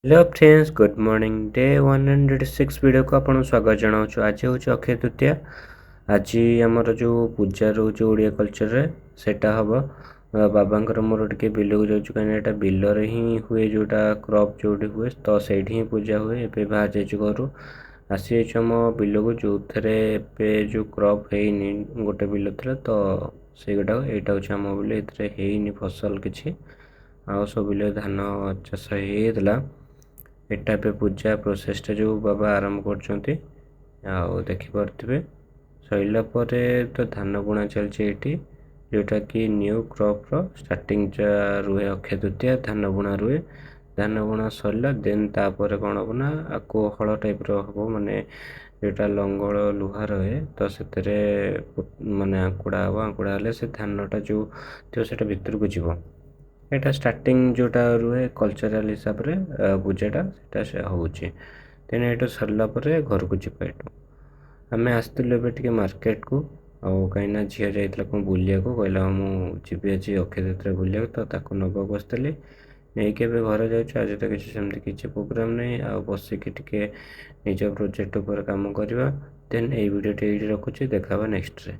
Hello friends, good morning. Day 106 video को आपन स्वागत जनाऊँ। आज हूँ अक्षय तृतीया। आज आमर जो पूजा रोचे ओडिया कल्चर रे सेटा हम बाबांकर मोर टे बिल को जाऊँ कहीं बिल ही हुए जोटा क्रॉप जो हुए तो से ही पूजा हुए। एवं बाहर जाइए घर आसी आम बिल को जो थे जो क्रॉप है गोटे बिल थी तो से गुटा यहाँ हूँ आम बिल एनी फसल किसी आ सब बिल धान चाष होता। एटा पे पूजा प्रोसेसटा जो बाबा आरंभ करछंती देखिपे सरला तो धान बुणा चलती जोटा कि न्यू क्रॉप रो स्टार्टिंग रुहे अक्षय तृतीया धान बुणा रुहे। धान बुणा सरला देन तापर कौन हम ना आपको हल टाइप हम माने जोटा लंगल लुहा रहे तो से माने आंकुड़ा हम आंकुड़ा हेले से धानटा जो थो भितर को जीव। एटा स्टार्टिंग जोटा रुहे कल्चरल हिसाब रे पूजाटा सेटा होउची। तेने एटा सरला परे घर को जीवा। एटू आम आसलु ए मार्केट को कहीं झील जाइला कौन बुलिया को कहला मु जीवी आज अक्षय तृतीया बुलिया तो ताको नबाक बसली नहीं के घर जाऊँ। आज तो किसी किसी प्रोग्राम नहीं आ बसिक निज प्रोजेक्ट उपर काम करवा। देन ये वीडियो ये रखुची देखा नेक्स्ट रे।